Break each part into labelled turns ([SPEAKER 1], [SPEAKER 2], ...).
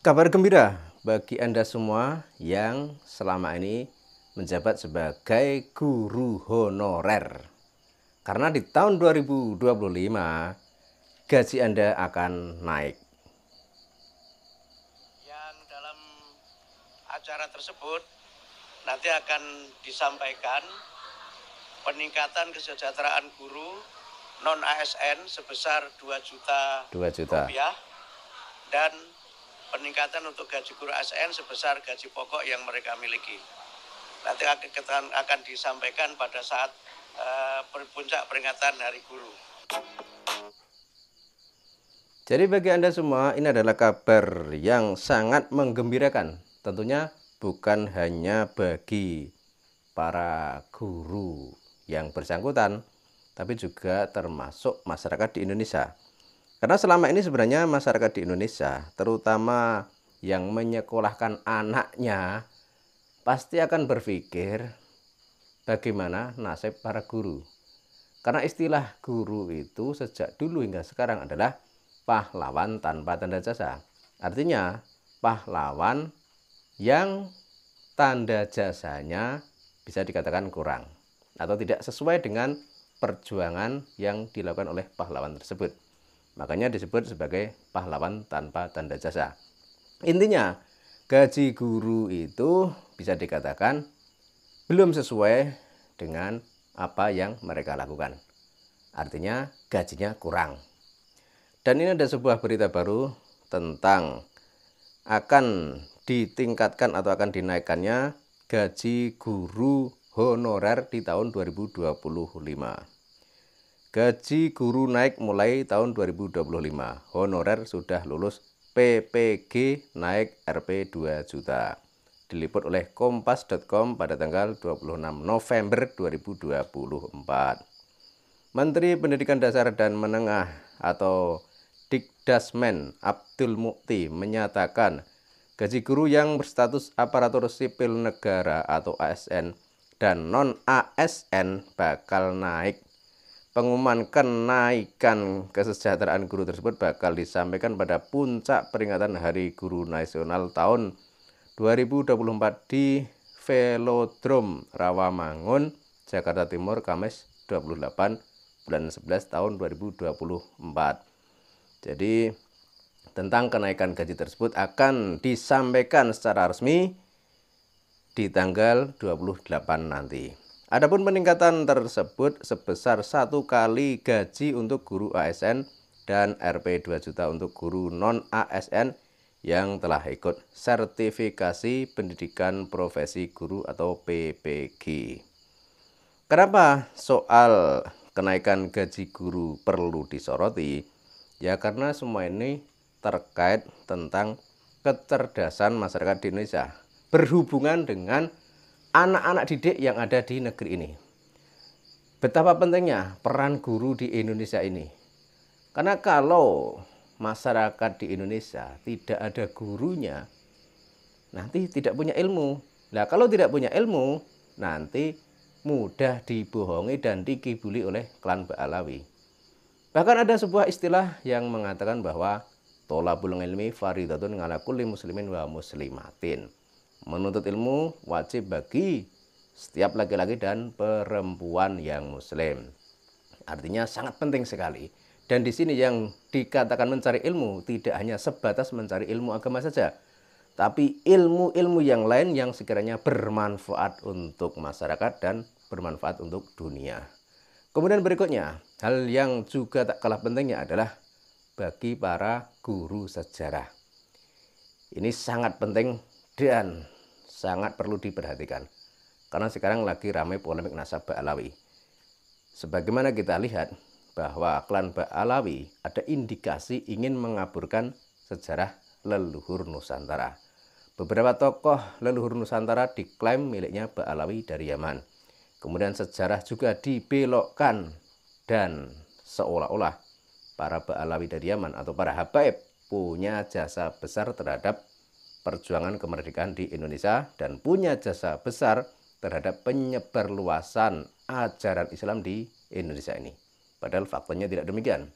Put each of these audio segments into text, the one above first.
[SPEAKER 1] Kabar gembira bagi Anda semua yang selama ini menjabat sebagai guru honorer. Karena di tahun 2025 gaji Anda akan naik.
[SPEAKER 2] Yang dalam acara tersebut nanti akan disampaikan peningkatan kesejahteraan guru non ASN sebesar 2 juta rupiah dan peningkatan untuk gaji guru ASN sebesar gaji pokok yang mereka miliki. Nanti akan disampaikan pada saat puncak peringatan Hari Guru.
[SPEAKER 1] Jadi bagi Anda semua ini adalah kabar yang sangat menggembirakan. Tentunya bukan hanya bagi para guru yang bersangkutan, tapi juga termasuk masyarakat di Indonesia. Karena selama ini sebenarnya masyarakat di Indonesia, terutama yang menyekolahkan anaknya, pasti akan berpikir bagaimana nasib para guru. Karena istilah guru itu sejak dulu hingga sekarang adalah pahlawan tanpa tanda jasa. Artinya pahlawan yang tanda jasanya bisa dikatakan kurang atau tidak sesuai dengan perjuangan yang dilakukan oleh pahlawan tersebut. Makanya disebut sebagai pahlawan tanpa tanda jasa. Intinya, gaji guru itu bisa dikatakan belum sesuai dengan apa yang mereka lakukan. Artinya gajinya kurang. Dan ini ada sebuah berita baru tentang akan ditingkatkan atau akan dinaikkannya gaji guru honorer di tahun 2025. Gaji guru naik mulai tahun 2025. Honorer sudah lulus PPG naik Rp 2 juta. Diliput oleh kompas.com pada tanggal 26 November 2024. Menteri Pendidikan Dasar dan Menengah atau Dikdasmen Abdul Mukti menyatakan gaji guru yang berstatus aparatur sipil negara atau ASN dan non-ASN bakal naik. Pengumuman kenaikan kesejahteraan guru tersebut bakal disampaikan pada puncak peringatan Hari Guru Nasional tahun 2024 di Velodrome Rawamangun, Jakarta Timur, Kamis 28 bulan 11 tahun 2024. Jadi tentang kenaikan gaji tersebut akan disampaikan secara resmi di tanggal 28 nanti. Adapun peningkatan tersebut sebesar 1 kali gaji untuk guru ASN dan Rp 2 juta untuk guru non-ASN yang telah ikut sertifikasi pendidikan profesi guru atau PPG. Kenapa soal kenaikan gaji guru perlu disoroti? Ya karena semua ini terkait tentang kecerdasan masyarakat di Indonesia berhubungan dengan anak-anak didik yang ada di negeri ini. Betapa pentingnya peran guru di Indonesia ini. Karena kalau masyarakat di Indonesia tidak ada gurunya, nanti tidak punya ilmu. Nah, kalau tidak punya ilmu, nanti mudah dibohongi dan dikibuli oleh klan Ba'alawi. Bahkan ada sebuah istilah yang mengatakan bahwa tolabul ilmi faridatun ala kulli muslimin wa muslimatin. Menuntut ilmu wajib bagi setiap laki-laki dan perempuan yang muslim. Artinya sangat penting sekali. Dan di sini yang dikatakan mencari ilmu tidak hanya sebatas mencari ilmu agama saja, tapi ilmu-ilmu yang lain yang sekiranya bermanfaat untuk masyarakat dan bermanfaat untuk dunia. Kemudian berikutnya, hal yang juga tak kalah pentingnya adalah bagi para guru sejarah. Ini sangat penting dan sangat perlu diperhatikan. Karena sekarang lagi ramai polemik nasab Ba'alawi. Sebagaimana kita lihat bahwa klan Ba'alawi ada indikasi ingin mengaburkan sejarah leluhur Nusantara. Beberapa tokoh leluhur Nusantara diklaim miliknya Ba'alawi dari Yaman. Kemudian sejarah juga dibelokkan dan seolah-olah para Ba'alawi dari Yaman atau para habaib punya jasa besar terhadap perjuangan kemerdekaan di Indonesia dan punya jasa besar terhadap penyebarluasan ajaran Islam di Indonesia ini. Padahal faktanya tidak demikian.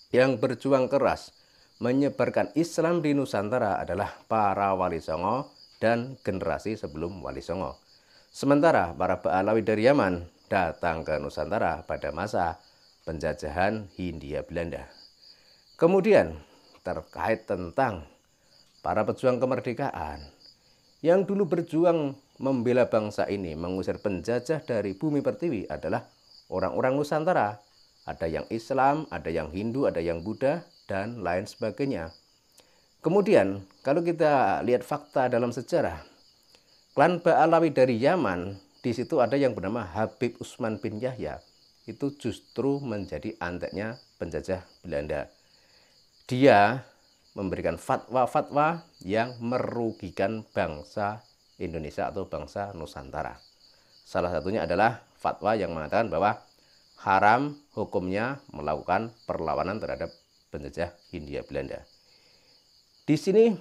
[SPEAKER 1] Yang berjuang keras menyebarkan Islam di Nusantara adalah para Wali Songo dan generasi sebelum Wali Songo. Sementara para Ba'alawi dari Yaman datang ke Nusantara pada masa penjajahan Hindia Belanda. Kemudian terkait tentang para pejuang kemerdekaan yang dulu berjuang membela bangsa ini, mengusir penjajah dari bumi pertiwi adalah orang-orang Nusantara. Ada yang Islam, ada yang Hindu, ada yang Buddha, dan lain sebagainya. Kemudian kalau kita lihat fakta dalam sejarah, klan Ba'alawi dari Yaman, di situ ada yang bernama Habib Usman bin Yahya. Itu justru menjadi anteknya penjajah Belanda. Dia memberikan fatwa-fatwa yang merugikan bangsa Indonesia atau bangsa Nusantara. Salah satunya adalah fatwa yang mengatakan bahwa haram hukumnya melakukan perlawanan terhadap penjajah Hindia Belanda. Di sini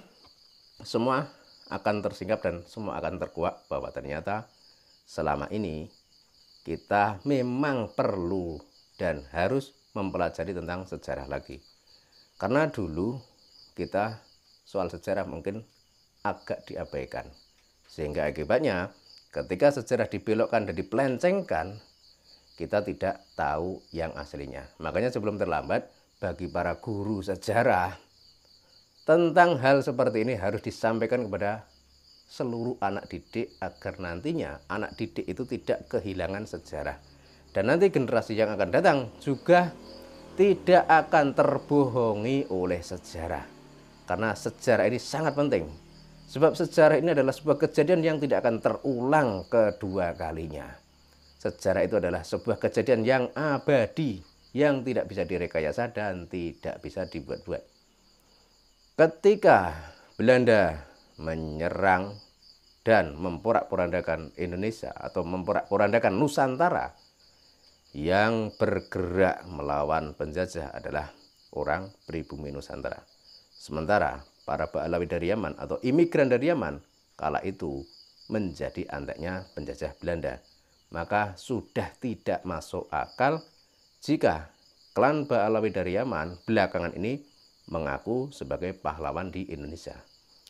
[SPEAKER 1] semua akan tersingkap dan semua akan terkuak bahwa ternyata selama ini kita memang perlu dan harus mempelajari tentang sejarah lagi. Karena dulu kita soal sejarah mungkin agak diabaikan. Sehingga akibatnya ketika sejarah dibelokkan dan dipelencengkan, kita tidak tahu yang aslinya. Makanya sebelum terlambat, bagi para guru sejarah, tentang hal seperti ini harus disampaikan kepada seluruh anak didik agar nantinya anak didik itu tidak kehilangan sejarah. Dan nanti generasi yang akan datang juga tidak akan terbohongi oleh sejarah. Karena sejarah ini sangat penting. Sebab sejarah ini adalah sebuah kejadian yang tidak akan terulang kedua kalinya. Sejarah itu adalah sebuah kejadian yang abadi, yang tidak bisa direkayasa dan tidak bisa dibuat-buat. Ketika Belanda menyerang dan memporak-porandakan Indonesia atau memporak-porandakan Nusantara, yang bergerak melawan penjajah adalah orang pribumi Nusantara. Sementara para Ba'alawi dari Yaman atau imigran dari Yaman kala itu menjadi anteknya penjajah Belanda. Maka sudah tidak masuk akal jika klan Ba'alawi dari Yaman belakangan ini mengaku sebagai pahlawan di Indonesia.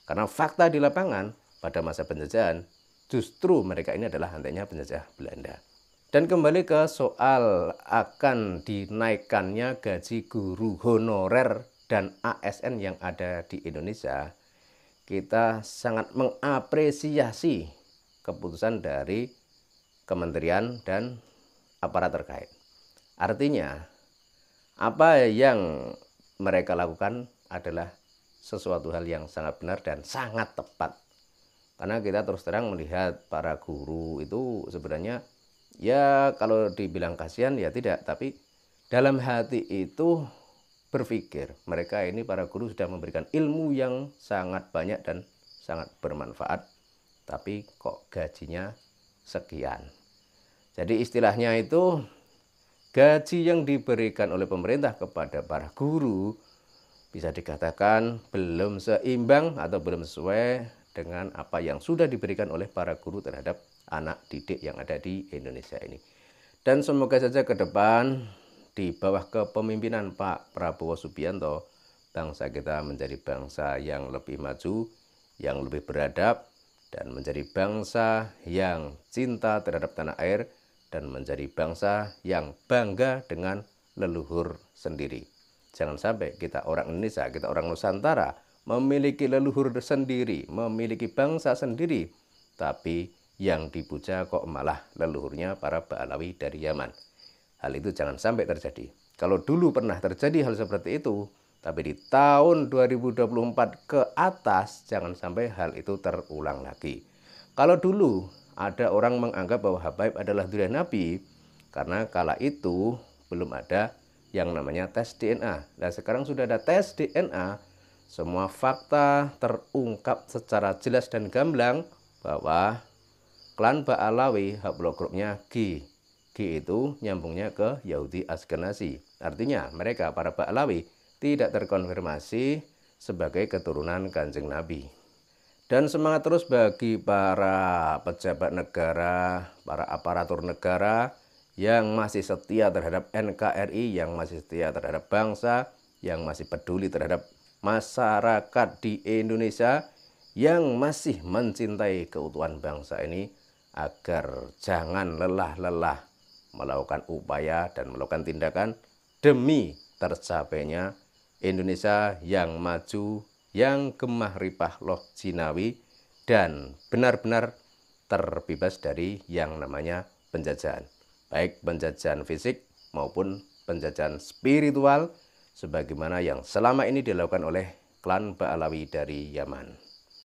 [SPEAKER 1] Karena fakta di lapangan pada masa penjajahan justru mereka ini adalah anteknya penjajah Belanda. Dan kembali ke soal akan dinaikkannya gaji guru honorer dan ASN yang ada di Indonesia, kita sangat mengapresiasi keputusan dari kementerian dan aparat terkait. Artinya, apa yang mereka lakukan adalah sesuatu hal yang sangat benar dan sangat tepat. Karena kita terus terang melihat para guru itu sebenarnya, ya kalau dibilang kasihan ya tidak, tapi dalam hati itu berpikir mereka ini para guru sudah memberikan ilmu yang sangat banyak dan sangat bermanfaat, tapi kok gajinya sekian. Jadi istilahnya itu gaji yang diberikan oleh pemerintah kepada para guru bisa dikatakan belum seimbang atau belum sesuai dengan apa yang sudah diberikan oleh para guru terhadap anak didik yang ada di Indonesia ini. Dan semoga saja ke depan di bawah kepemimpinan Pak Prabowo Subianto, bangsa kita menjadi bangsa yang lebih maju, yang lebih beradab, dan menjadi bangsa yang cinta terhadap tanah air, dan menjadi bangsa yang bangga dengan leluhur sendiri. Jangan sampai kita orang Indonesia, kita orang Nusantara memiliki leluhur sendiri, memiliki bangsa sendiri, tapi yang dipuja kok malah leluhurnya para Ba'alawi dari Yaman. Hal itu jangan sampai terjadi. Kalau dulu pernah terjadi hal seperti itu, tapi di tahun 2024 ke atas jangan sampai hal itu terulang lagi. Kalau dulu ada orang menganggap bahwa Habaib adalah durian Nabi, karena kala itu belum ada yang namanya tes DNA. Nah sekarang sudah ada tes DNA, semua fakta terungkap secara jelas dan gamblang bahwa klan Ba'alawi haplogrupnya G. G itu nyambungnya ke Yahudi Askenazi. Artinya mereka para Ba'alawi tidak terkonfirmasi sebagai keturunan Kanjeng Nabi. Dan semangat terus bagi para pejabat negara, para aparatur negara yang masih setia terhadap NKRI, yang masih setia terhadap bangsa, yang masih peduli terhadap masyarakat di Indonesia yang masih mencintai keutuhan bangsa ini agar jangan lelah-lelah melakukan upaya dan melakukan tindakan demi tercapainya Indonesia yang maju, yang gemah ripah loh jinawi, dan benar-benar terbebas dari yang namanya penjajahan, baik penjajahan fisik maupun penjajahan spiritual, sebagaimana yang selama ini dilakukan oleh klan Ba'alawi dari Yaman.